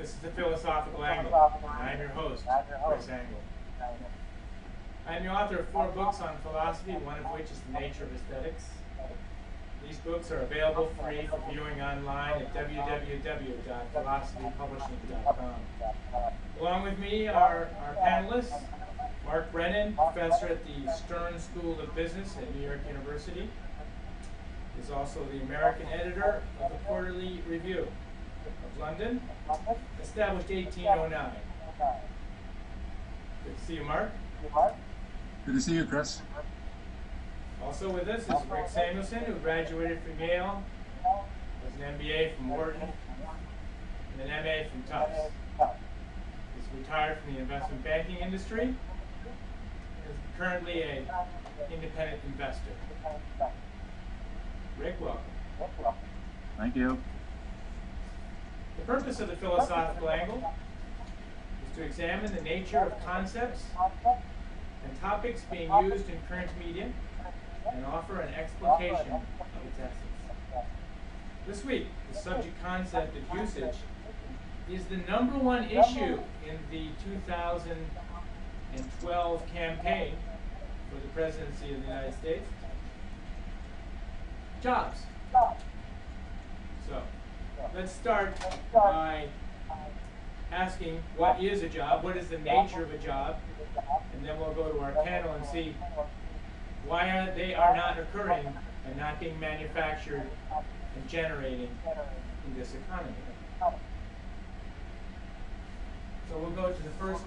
This is the Philosophical Angle. I'm your host, Chris Angle. I'm the author of 4 books on philosophy, one of which is The Nature of Aesthetics. These books are available free for viewing online at www.philosophypublishing.com. Along with me are our panelists, Mark Brennan, professor at the Stern School of Business at New York University. He's also the American editor of the Quarterly Review of London, established 1809. Good to see you, Mark. Good to see you, Chris. Also with us is Rick Samuelson, who graduated from Yale, has an MBA from Wharton, and an MA from Tufts. He's retired from the investment banking industry, and is currently an independent investor. Rick, welcome. Thank you. The purpose of the Philosophical Angle is to examine the nature of concepts and topics being used in current media and offer an explication of its essence. This week, the subject concept of usage is the #1 issue in the 2012 campaign for the presidency of the United States. Jobs. So, let's start by asking what is a job, what is the nature of a job, and then we'll go to our panel and see why they are not occurring and not being manufactured and generating in this economy. So we'll go to the first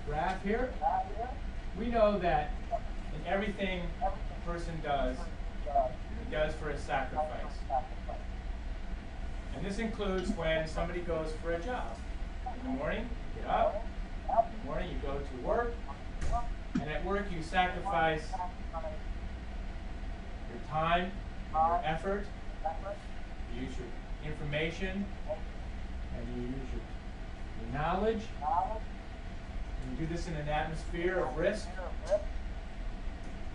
graph here. We know that in everything a person does, he does for a sacrifice. And this includes when somebody goes for a job. In the morning, you get up. In the morning, you go to work. And at work, you sacrifice your time, your effort. You use your information, and you use your knowledge. And you do this in an atmosphere of risk.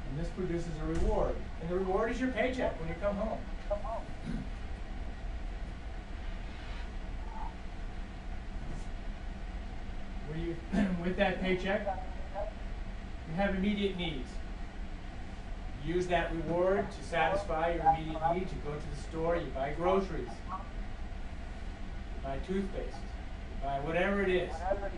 And this produces a reward. And the reward is your paycheck when you come home. With that paycheck, you have immediate needs. You use that reward to satisfy your immediate needs. You go to the store, you buy groceries, you buy toothpaste, you buy whatever it is to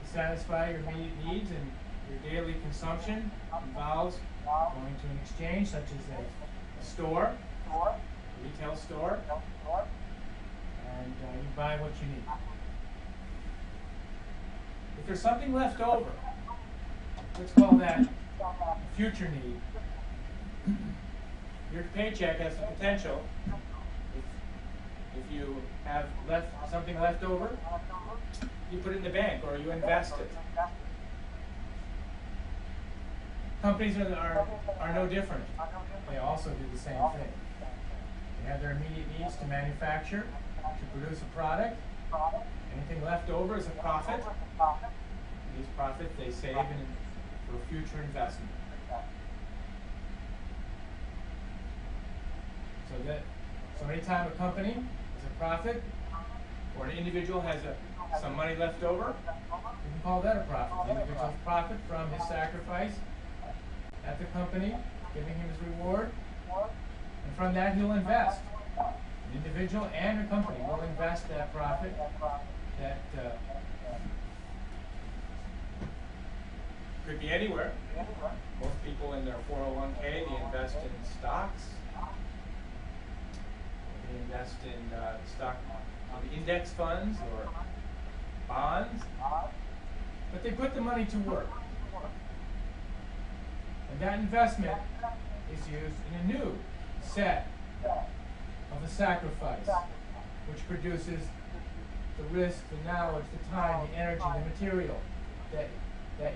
satisfy your immediate needs, and your daily consumption involves going to an exchange such as a store, a retail store, and you buy what you need. If there's something left over, let's call that a future need. Your paycheck has the potential, if you have something left over, you put it in the bank or you invest it. Companies are no different. They also do the same thing. They have their immediate needs to manufacture, to produce a product. Anything left over is a profit. These profits they save for future investment. So anytime a company has a profit, or an individual has some money left over, you can call that a profit. The individual's profit from his sacrifice at the company, giving him his reward, and from that he'll invest. An individual and a company will invest that profit, that could be anywhere. Most people in their 401k, they invest in stocks. They invest in index funds or bonds. But they put the money to work. And that investment is used in a new set of a sacrifice, which produces the risk, the knowledge, the time, the energy, the material that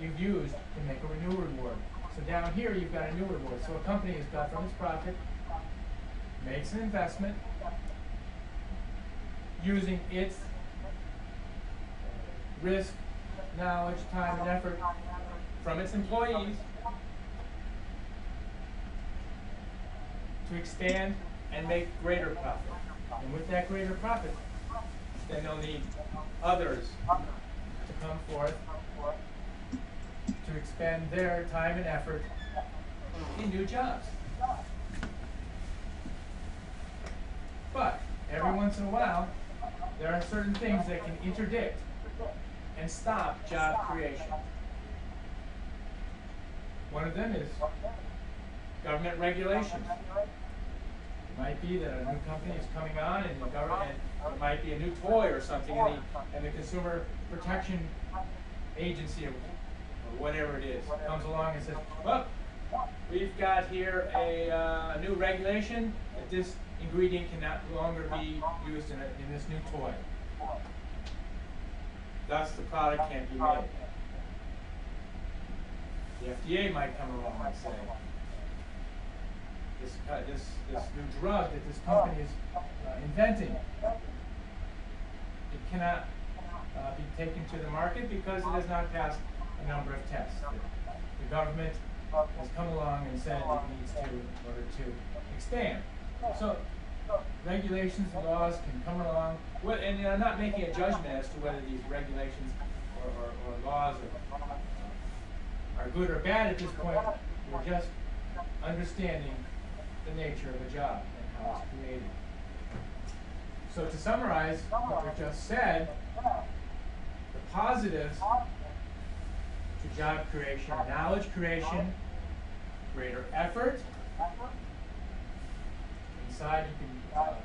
you've used to make a new reward. So down here you've got a new reward. So a company has got from its profit, makes an investment using its risk, knowledge, time, and effort from its employees to expand and make greater profit. And with that greater profit, then they'll need others to come forth to expend their time and effort in new jobs. But every once in a while, there are certain things that can interdict and stop job creation. One of them is government regulations. It might be that a new company is coming on, and the government, it might be a new toy or something, and the Consumer Protection Agency or whatever it is comes along and says, well, we've got here a new regulation that this ingredient can no longer be used in this new toy. Thus, the product can't be made. The FDA might come along and say, this new drug that this company is inventing, it cannot be taken to the market because it has not passed a number of tests. The government has come along and said it needs to in order to expand. So regulations and laws can come along, and I'm not making a judgment as to whether these regulations or laws are good or bad at this point. We're just understanding the nature of a job and how it's created. So to summarize what we just said, the positives to job creation are knowledge creation, greater effort. Inside you can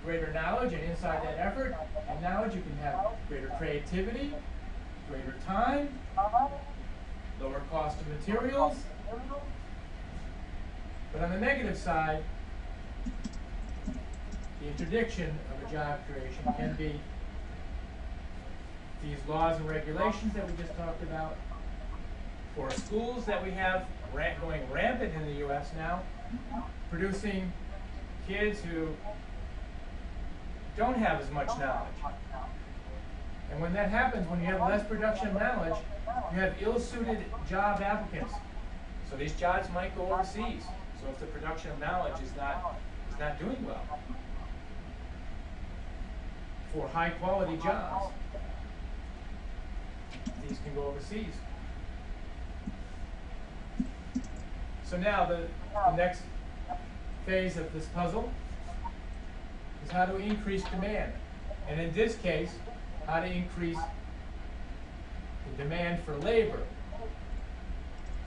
greater knowledge, and inside that effort and knowledge you can have greater creativity, greater time, lower cost of materials. But on the negative side, the interdiction of a job creation can be these laws and regulations that we just talked about, for schools that we have going rampant in the U.S. now, producing kids who don't have as much knowledge. And when that happens, when you have less production of knowledge, you have ill-suited job applicants. So these jobs might go overseas. So if the production of knowledge is not doing well for high-quality jobs, these can go overseas. So now the next phase of this puzzle is how to increase demand. And in this case, how to increase the demand for labor.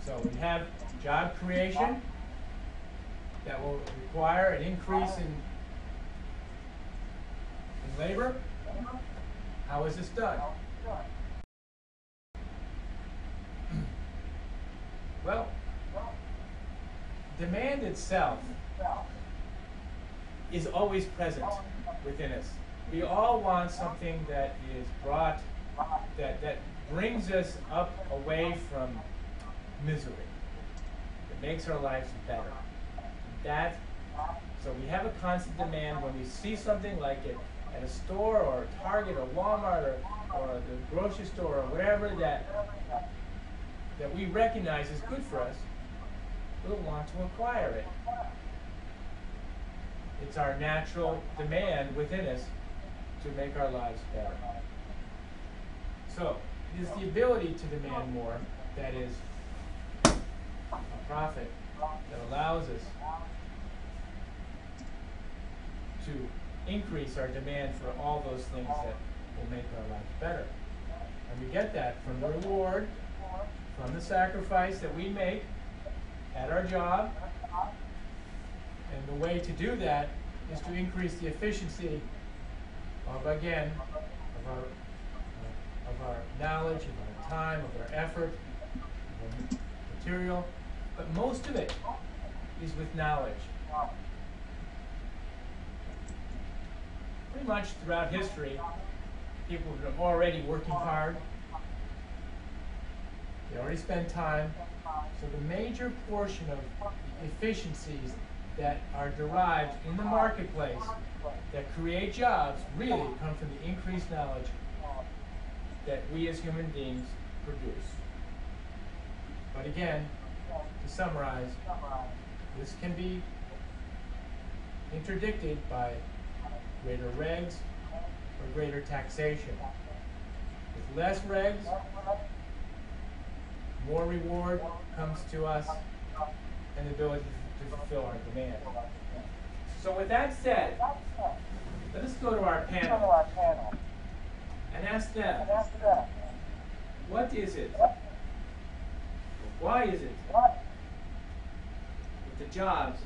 So we have job creation that will require an increase in labor. How is this done? Well, demand itself is always present within us. We all want something that is brought, that brings us up away from misery, that makes our lives better. So we have a constant demand when we see something like it at a store or a Target or Walmart or the grocery store or whatever that we recognize is good for us, we'll want to acquire it. It's our natural demand within us to make our lives better. So it is the ability to demand more that is a profit that allows us to increase our demand for all those things that will make our lives better. And we get that from the reward, from the sacrifice that we make at our job. And the way to do that is to increase the efficiency of, again, of our knowledge, of our time, of our effort, of our material. But most of it is with knowledge. Pretty much throughout history, people have been already working hard. They already spend time. So the major portion of the efficiencies that are derived in the marketplace that create jobs really come from the increased knowledge that we as human beings produce. But again, to summarize, this can be interdicted by greater regs or greater taxation. With less regs, more reward comes to us and the ability to fulfill our demand. So with that said, let us go to our panel and ask them, what is it, why is it that the jobs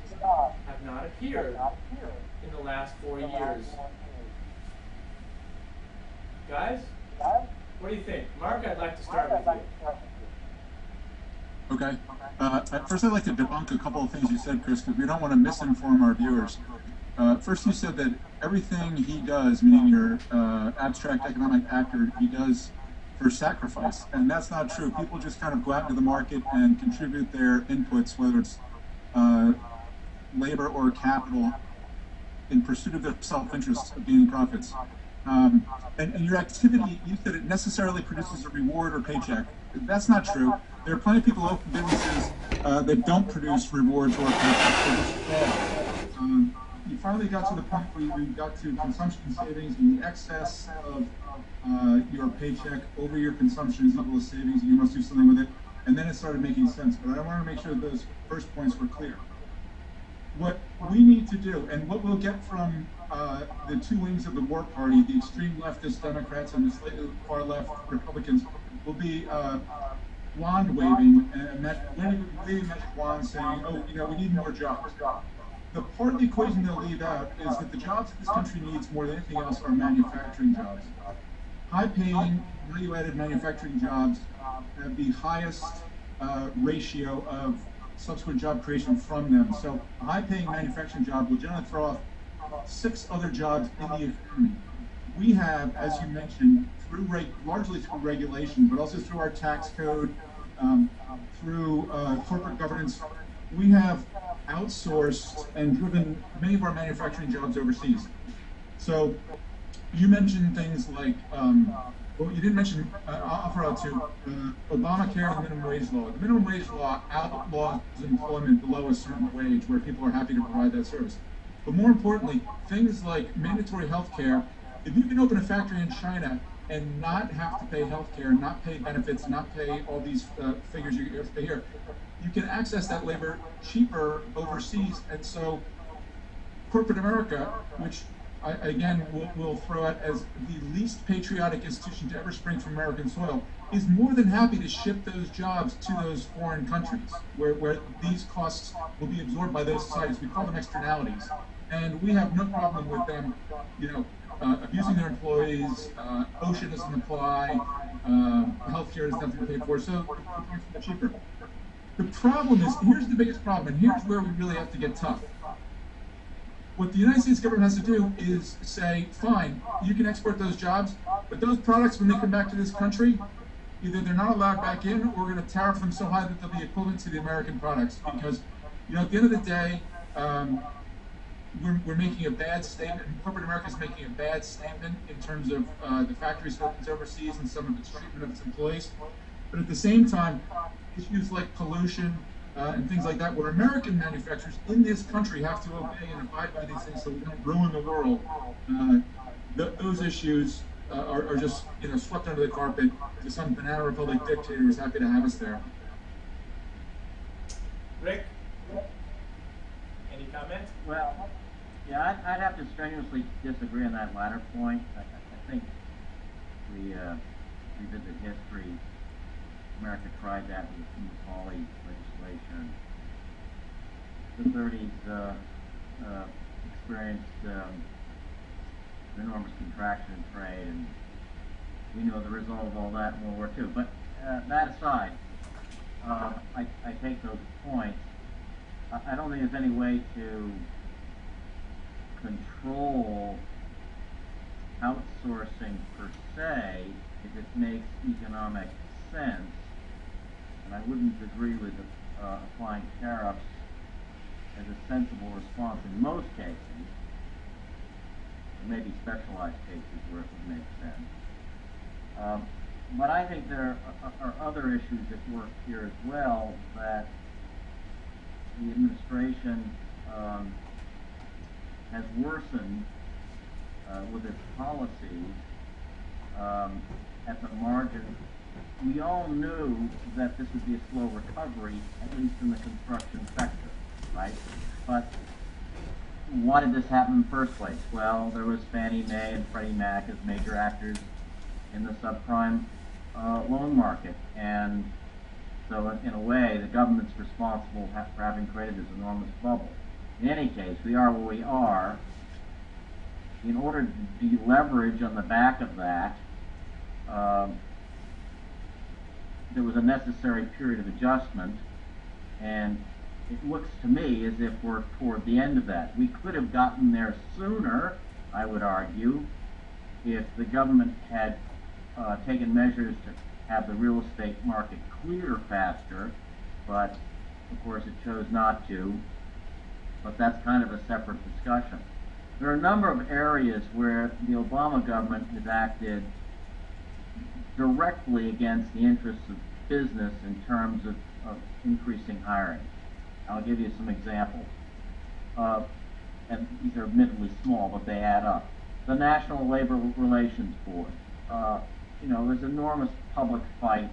have not appeared in the last 4 years? Guys, what do you think? Mark, I'd like to start with you. Okay. First, I'd like to debunk a couple of things you said, Chris, because we don't want to misinform our viewers. First, you said that everything he does, meaning your abstract economic actor, he does for sacrifice, and that's not true. People just kind of go out into the market and contribute their inputs, whether it's labor or capital, in pursuit of their self-interest of gaining profits. And your activity, you said it necessarily produces a reward or paycheck. That's not true. There are plenty of people who open businesses that don't produce rewards or paychecks. They just fail. You finally got to the point where you got to consumption savings, and the excess of your paycheck over your consumption is equal to savings, and you must do something with it. And then it started making sense. But I want to make sure that those first points were clear. What we need to do, and what we'll get from the two wings of the war party, the extreme leftist Democrats and the slightly far left Republicans, will be wand waving and waving magic wands saying, oh, we need more jobs. The part of the equation they'll leave out is that the jobs that this country needs more than anything else are manufacturing jobs. High-paying, value-added manufacturing jobs have the highest ratio of subsequent job creation from them. So a high-paying manufacturing job will generally throw off 6 other jobs in the economy. We have, as you mentioned, largely through regulation, but also through our tax code, through corporate governance, we have outsourced and driven many of our manufacturing jobs overseas. So you mentioned things like, well, you didn't mention, I'll throw out two, Obamacare and the minimum wage law. The minimum wage law outlaws employment below a certain wage where people are happy to provide that service. But more importantly, things like mandatory health care. If you can open a factory in China and not have to pay health care, not pay benefits, not pay all these figures you have to pay here, you can access that labor cheaper overseas. And so corporate America, which I, again, will throw out as the least patriotic institution to ever spring from American soil, is more than happy to ship those jobs to those foreign countries where these costs will be absorbed by those societies. We call them externalities. And we have no problem with them, abusing their employees. OSHA doesn't apply. Healthcare is nothing to pay for, so they're cheaper. The problem is, here's the biggest problem, and here's where we really have to get tough. What the United States government has to do is say, fine, you can export those jobs, but those products, when they come back to this country, either they're not allowed back in, or we're going to tariff them so high that they'll be equivalent to the American products. Because, at the end of the day, we're making a bad statement. Corporate America is making a bad statement in terms of the factories it opens overseas and some of its treatment of its employees. But at the same time, issues like pollution and things like that, where American manufacturers in this country have to obey and abide by these things so we don't ruin the world, those issues are just swept under the carpet to some banana republic dictator who's happy to have us there. Rick, any comment? Well, yeah, I'd have to strenuously disagree on that latter point. I think we revisit history. America tried that with the Smoot-Hawley legislation. The 30s experienced an enormous contraction in trade, and we know the result of all that in World War II. But that aside, I take those points. I don't think there's any way to control outsourcing per se if it makes economic sense. And I wouldn't agree with applying tariffs as a sensible response in most cases. There may be specialized cases where it would make sense. But I think there are other issues at work here as well that the administration has worsened with its policies at the margin. We all knew that this would be a slow recovery, at least in the construction sector, right? But why did this happen in the first place? Well, there was Fannie Mae and Freddie Mac as major actors in the subprime loan market, and so in a way, the government's responsible for having created this enormous bubble. In any case, we are where we are. In order to deleverage on the back of that, there was a necessary period of adjustment, and it looks to me as if we're toward the end of that. We could have gotten there sooner, I would argue, if the government had taken measures to have the real estate market clear faster, but of course it chose not to. But that's kind of a separate discussion. There are a number of areas where the Obama government has acted directly against the interests of business in terms of increasing hiring. I'll give you some examples. And these are admittedly small, but they add up. The National Labor Relations Board. There's enormous public fight,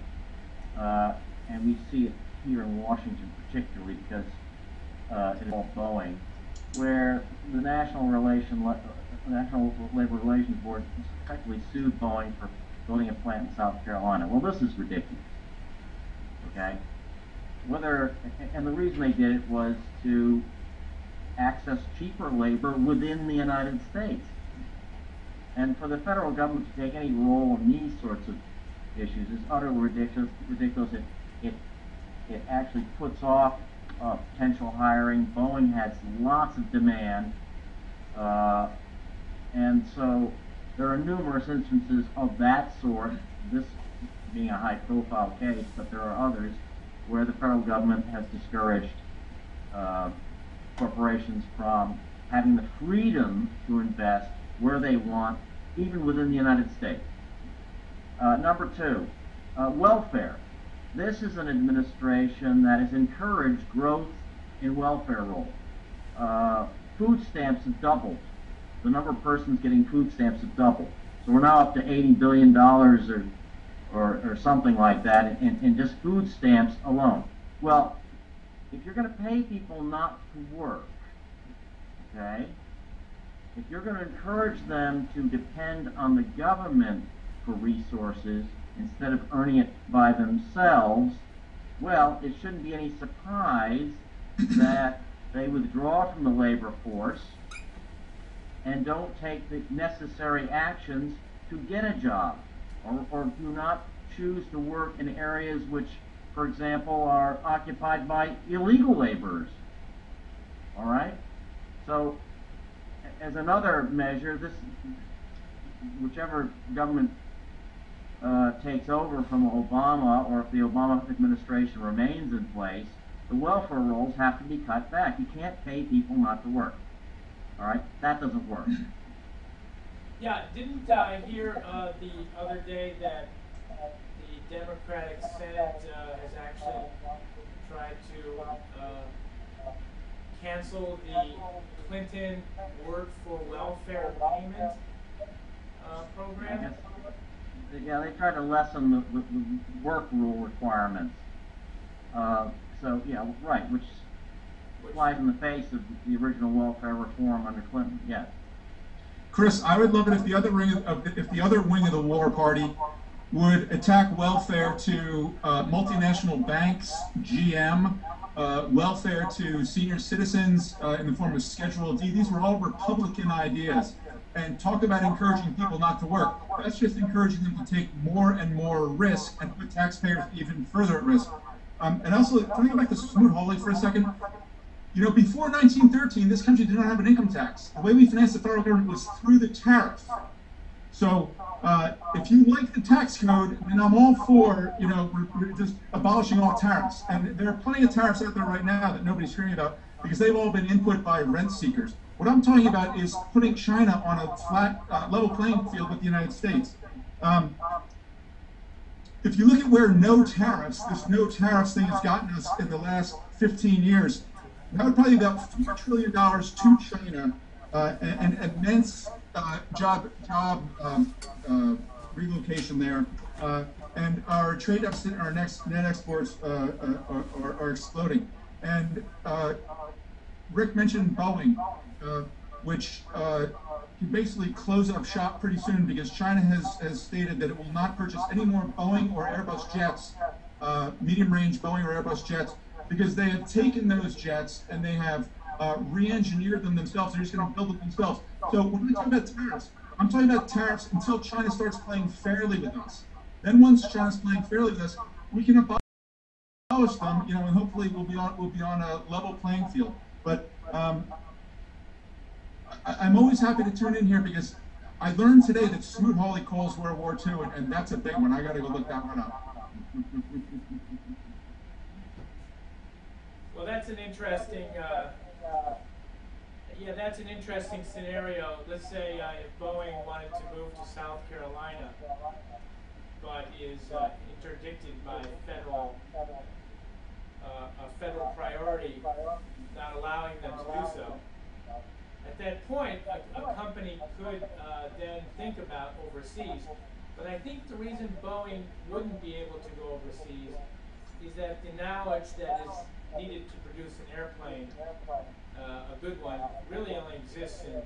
and we see it here in Washington particularly because it involves Boeing, where the National Labor Relations Board effectively sued Boeing for building a plant in South Carolina. Well, this is ridiculous. Okay? And the reason they did it was to access cheaper labor within the United States. And for the federal government to take any role in these sorts of issues is utterly ridiculous. It actually puts off potential hiring. Boeing has lots of demand, and so there are numerous instances of that sort, this being a high-profile case, but there are others where the federal government has discouraged corporations from having the freedom to invest where they want, even within the United States. Number two, welfare. This is an administration that has encouraged growth in welfare rolls. Food stamps have doubled. The number of persons getting food stamps have doubled. So we're now up to $80 billion or something like that in just food stamps alone. Well, if you're going to pay people not to work, okay, if you're going to encourage them to depend on the government for resources instead of earning it by themselves, well, it shouldn't be any surprise that they withdraw from the labor force and don't take the necessary actions to get a job, or do not choose to work in areas which, for example, are occupied by illegal laborers. All right? So, as another measure, whichever government takes over from Obama, or if the Obama administration remains in place, the welfare rolls have to be cut back. You can't pay people not to work. All right? That doesn't work. Yeah, didn't I hear the other day that the Democratic Senate has actually tried to cancel the Clinton Work for Welfare Payment program? Yeah, they try to lessen the work rule requirements. So, yeah, right, which flies in the face of the original welfare reform under Clinton, yes. Chris, I would love it if the other wing of the war party would attack welfare to multinational banks, GM, welfare to senior citizens in the form of Schedule D. These were all Republican ideas. And talk about encouraging people not to work. That's just encouraging them to take more and more risk and put taxpayers even further at risk. And also, can I go back to Smoot-Hawley for a second? You know, before 1913, this country did not have an income tax. The way we financed the federal government was through the tariff. So, if you like the tax code, then I'm all for, we're just abolishing all tariffs. And there are plenty of tariffs out there right now that nobody's hearing about because they've all been input by rent seekers. What I'm talking about is putting China on a flat, level playing field with the United States. If you look at where this no tariffs thing has gotten us in the last 15 years, that would probably be about $4 trillion to China and immense job relocation there, and our trade deficit and our next net exports are exploding. And Rick mentioned Boeing, which can basically close up shop pretty soon because China has stated that it will not purchase any more Boeing or Airbus jets, medium-range Boeing or Airbus jets, because they have taken those jets and they have re-engineered them themselves. They're just going to build it themselves. So when we talk about tariffs, I'm talking about tariffs until China starts playing fairly with us. Then once China's playing fairly with us, we can abolish them, and hopefully we'll be on a level playing field. But I'm always happy to tune in here because I learned today that Smoot-Hawley calls World War II, and that's a big one. I got to go look that one up. Well, that's an interesting. That's an interesting scenario. Let's say if Boeing wanted to move to South Carolina, but is interdicted by a federal priority not allowing them to do so. At that point, a company could then think about overseas. But I think the reason Boeing wouldn't be able to go overseas is that the knowledge that is needed to produce an airplane, a good one, really only exists in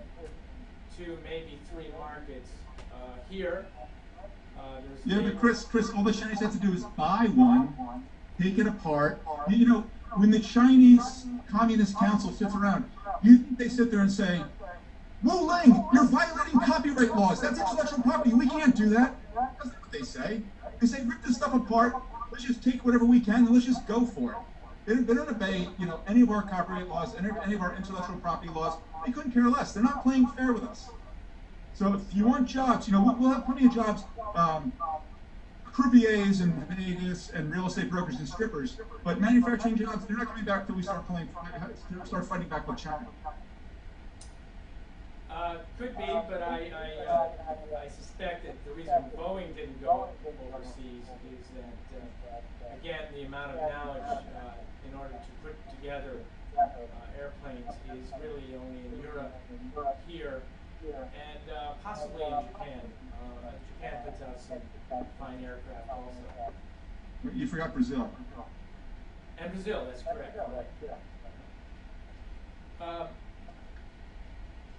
2, maybe 3 markets. Here, but Chris, all the Chinese have to do is buy one, take it apart. When the Chinese Communist Council sits around, you think they sit there and say, Wu Ling, you're violating copyright laws. That's intellectual property. We can't do that. That's not what they say. They say, rip this stuff apart. Let's just take whatever we can and let's just go for it. They don't obey, any of our copyright laws, any of our intellectual property laws. They couldn't care less. They're not playing fair with us. So if you want jobs, we'll have plenty of jobs. Croupiers in Vegas and real estate brokers and strippers, but manufacturing jobs, they're not coming back until we start fighting back with China. Could be, but I suspect that the reason Boeing didn't go overseas is that, again, the amount of knowledge in order to put together airplanes is really only in Europe, here, and possibly in Japan. Japan puts out some fine aircraft also. You forgot Brazil. And Brazil, that's correct.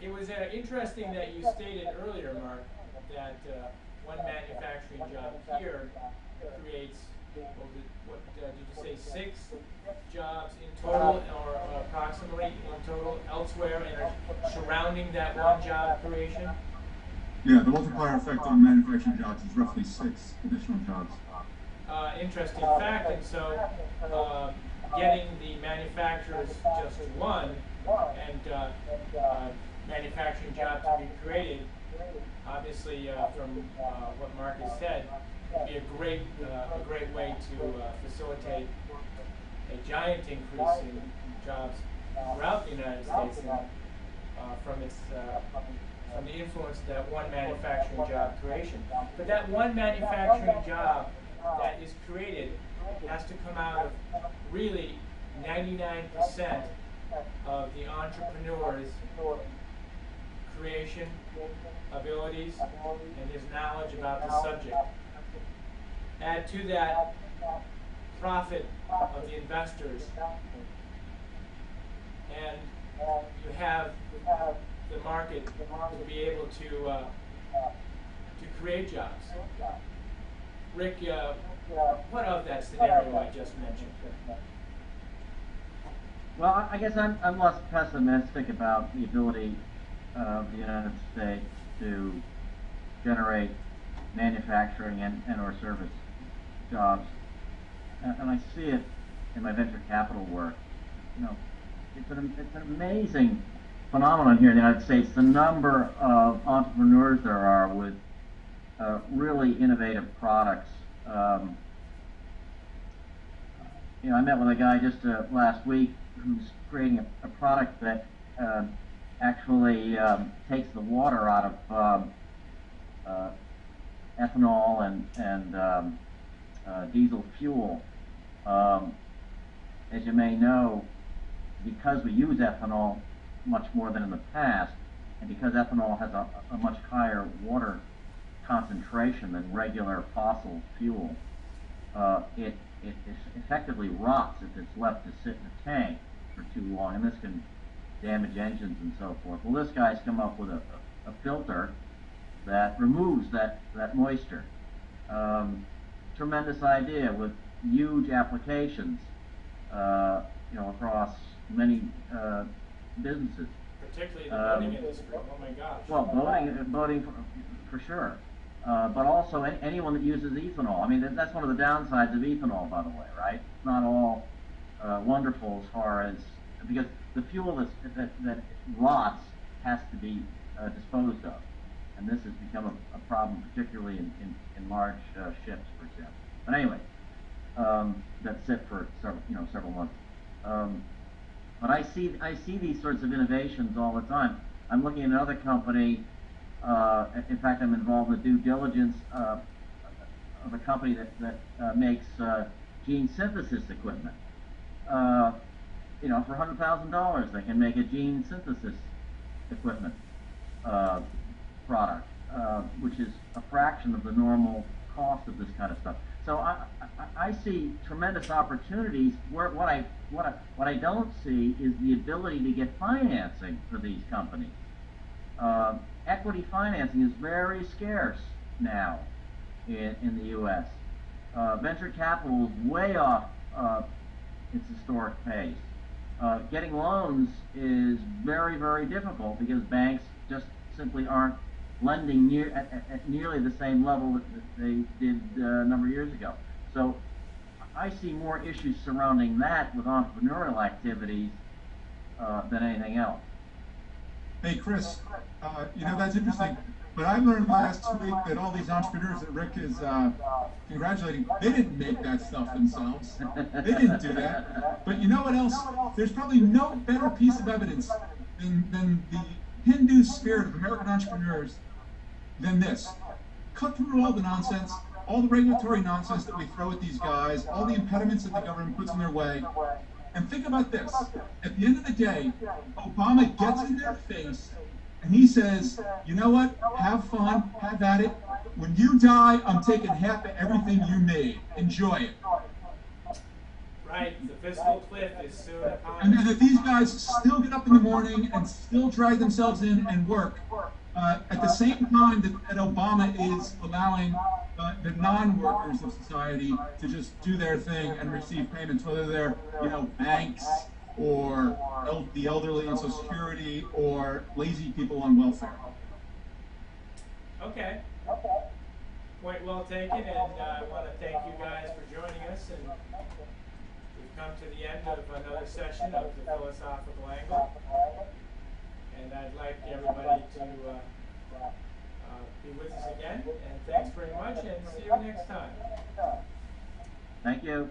It was interesting that you stated earlier, Mark, that one manufacturing job here creates, what did you say, 6 jobs in total, or approximately in total elsewhere, and are surrounding that one job creation? Yeah, the multiplier effect on manufacturing jobs is roughly 6 additional jobs. Interesting fact, and so getting the manufacturers just one, and manufacturing jobs to be created, obviously from what Mark has said, would be a great way to facilitate a giant increase in jobs throughout the United States, and from the influence of that one manufacturing job creation. But that one manufacturing job that is created has to come out of really 99% of the entrepreneur's creation abilities and his knowledge about the subject. Add to that profit of the investors, and you have the market to be able to create jobs. Rick, what of that scenario I just mentioned? Well, I guess I'm less pessimistic about the ability of the United States to generate manufacturing and or service jobs. And I see it in my venture capital work. It's an amazing phenomenon here in the United States, the number of entrepreneurs there are with really innovative products. I met with a guy just last week who's creating a product that actually takes the water out of ethanol and diesel fuel. As you may know, because we use ethanol much more than in the past, and because ethanol has a much higher water concentration than regular fossil fuel, it effectively rots if it's left to sit in a tank for too long, and this can damage engines and so forth. Well, this guy's come up with a filter that removes that moisture. Tremendous idea with huge applications, across many businesses. Particularly the boating industry. Oh my gosh. Well, boating for sure. But also anyone that uses ethanol. I mean, that's one of the downsides of ethanol, by the way, right? It's not all wonderful as far as, because the fuel that rots has to be disposed of. And this has become a problem, particularly in large ships, for example. But anyway, that sit for several months. But I see these sorts of innovations all the time. I'm looking at another company. In fact, I'm involved in the due diligence of a company that makes gene synthesis equipment. For $100,000, they can make a gene synthesis equipment product, which is a fraction of the normal cost of this kind of stuff. So I see tremendous opportunities. Where what I don't see is the ability to get financing for these companies. Equity financing is very scarce now in the U.S. Venture capital is way off its historic pace. Getting loans is very, very difficult because banks just simply aren't lending at nearly the same level that they did a number of years ago. So I see more issues surrounding that with entrepreneurial activities than anything else. Hey, Chris, that's interesting. But I learned last week that all these entrepreneurs that Rick is congratulating, they didn't make that stuff themselves. They didn't do that. But you know what else? There's probably no better piece of evidence than the Hindu spirit of American entrepreneurs than this. Cut through all the nonsense, all the regulatory nonsense that we throw at these guys, all the impediments that the government puts in their way. And think about this. At the end of the day, Obama gets in their face and he says, you know what? Have fun, have at it. When you die, I'm taking half of everything you made. Enjoy it. Right, the fiscal cliff is soon upon And us. if these guys still get up in the morning and still drag themselves in and work, at the same time that Obama is allowing the non-workers of society to just do their thing and receive payments, whether they're, banks or the elderly on Social Security or lazy people on welfare. Okay. Point well taken, and I want to thank you guys for joining us. And we've come to the end of another session of the Philosophical Angle. And I'd like everybody to be with us again. And thanks very much, and see you next time. Thank you.